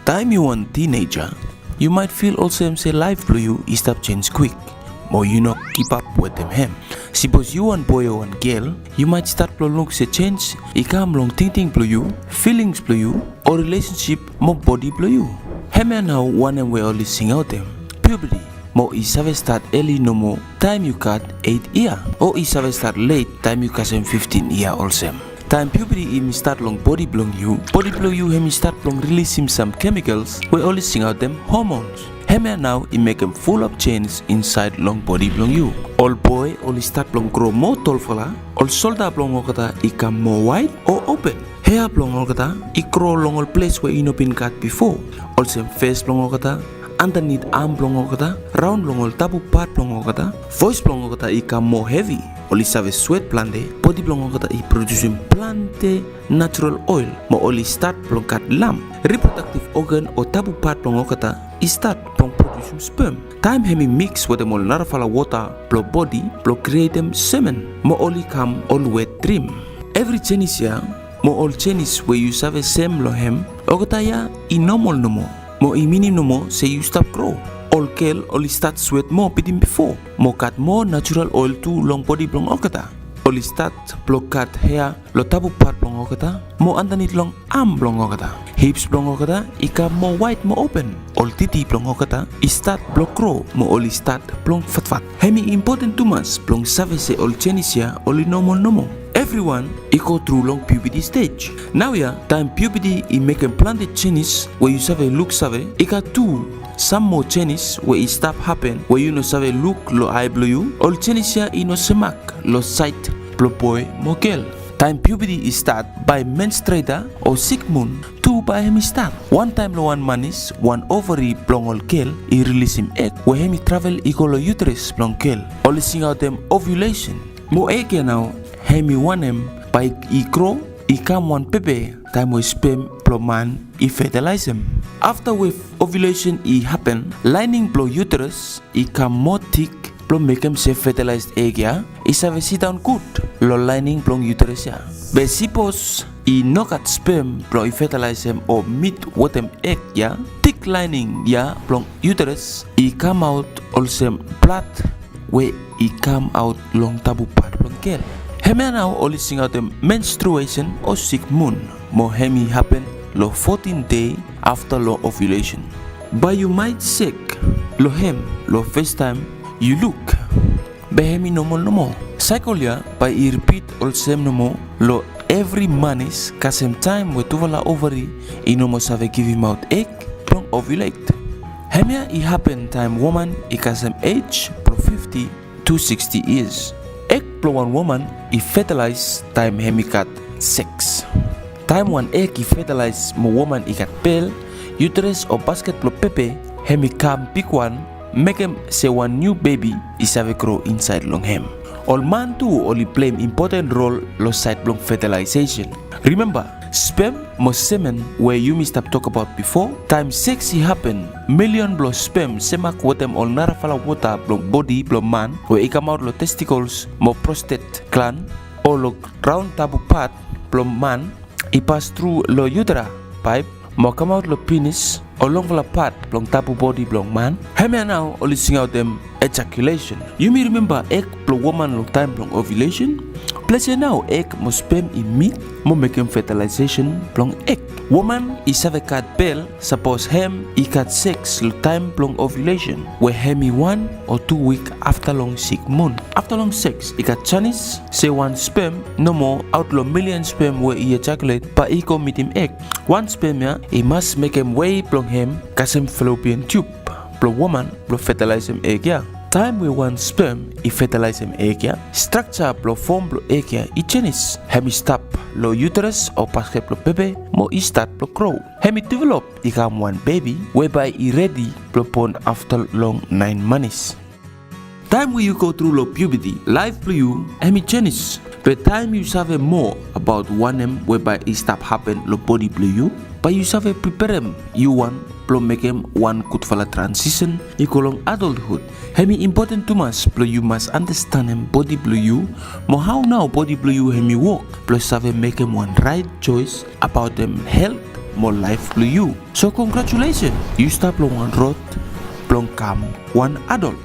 Time you want teenager, you might feel also say life for you is stop change quick. Or you not keep up with them him. Suppose you want boy or one girl, you might start to look say change, come long thinking for you, feelings for you, or relationship more body for you. Him and now one and we only sing out them. Puberty. Mo isave start early no more time you cut 8 year. Or isave start late time you cut 15 year also. Time puberty him start long body blow you. Body blow you him start long releasing some chemicals. We only sing out them hormones. Him now it make him full of change inside long body blow you. All boy only start long grow more tall fala. All shoulder blow kata become more wide or open. Hair blow kata it grow long all place where you been cut before. Also face blow kata underneath arm blongo kata, round blongo tabu part blongo kata, voice blongo kata become more heavy. Oli save sweat plante, body blongo kata I producing plante natural oil. Mo oli start blong kat lamp. Reproductive organ or tabu part blongo kata I start blong producing sperm. Time hemi mix with them all narafala water, blow body, blow create them semen. Mo oli come all wet dream. Every Chinese ya, mo all Chinese where you save same lo hem, okata ya I normal no more. Mo imini no more say you stop grow. All girl only start sweat more than before. Mo cut more natural oil to long body blong okata. Only start block cut hair lo tabu part blong okata. Mo underneath long arm blong okata. Hips blong okata ika more wide more open. All titi blong okata I start block grow. Mo only start blong fat. Hemi important too much blong save say all Chinese only normal. Everyone go through long puberty stage. Now time puberty I make a planted Chinese where you save look save. Ika two some more Chinese where it stop happen where you no save look lo eye blow you. All Chinese no semak lo sight blow boy mo girl. Time puberty is start by menstruator or sick moon. Two by hemi start. One time lo one manis, one ovary blong all girl I release him egg where hemi travel equal lo uterus blong girl. Only sing out them ovulation. Mo egg now. Hemi one him by I grow, I come one pepe, time we sperm blow man, I fertilize him. After with ovulation I happen, lining blow uterus, I come more thick, blow make him say fertilized egg ya, I save sit down good, lo lining blow uterus ya. But suppose I knock at sperm blow I fertilize him or meet with him egg ya, thick lining ya blow uterus, I come out also blood where I come out long tabu part blow girl. Hemi now only sing out the menstruation or sick moon. Mo hemi happen lo 14 day after lo ovulation. But you might sick lo hem lo first time you look. But hemi no more. Cycle ya by I repeat all same no more lo every manis kasem time we tuvala ovary I no more save give him out egg from ovulate. Hemi I happen time woman I kasem age pro 50 to 60 years. Egg blow one woman I fertilize time hemi cut 6. Time one egg I fertilize mo woman I cut pale, uterus or basket blow pepe, hemi come pick one, make him say one new baby is have a grow inside long hem. All man too only play important role lo side blow fertilization. Remember, sperm mo semen where you missed up talk about before. Time 6 it happen. Million blow sperm semak with them all narafala water blow body blow man where it come out lo testicles mo prostate gland or lo round tabu part blow man it pass through lo utera pipe mo come out lo penis or long part blow tabu body blow man. Hemi now only sing out them ejaculation. You may remember egg blow woman long time blow ovulation. Pleasure now egg mo sperm in meat mo make him fertilization blong egg. Woman is have a cat bell suppose hem I cut 6 lo time blong ovulation where hemi 1 or 2 week after long sick moon. After long sex I cut Chinese say one sperm no more outlaw million sperm where I ejaculate but I go meet him egg. One sperm ya I must make him way blong him kasem fallopian tube. Blow woman blow fertilize him egg ya. Time we one sperm I fertilize him egg ya. Structure blow form blow egg ya I Chinese. Hemi stop lo uterus or basket blow pepe mo I start blow grow. Hemi develop I come one baby whereby I ready blow born after long 9 months. Time where you go through lo puberty, life blow you hemi Chinese. But time you save more about one whereby it stop happen lo body blow you. But you save prepare him you one blow make him one good for transition equal adulthood. Hemi important too much blow you must understand him body blow you mo how now body blow you hemi work plus have make him one right choice about them health more life plus you. So congratulations, you start long one road, long come one adult.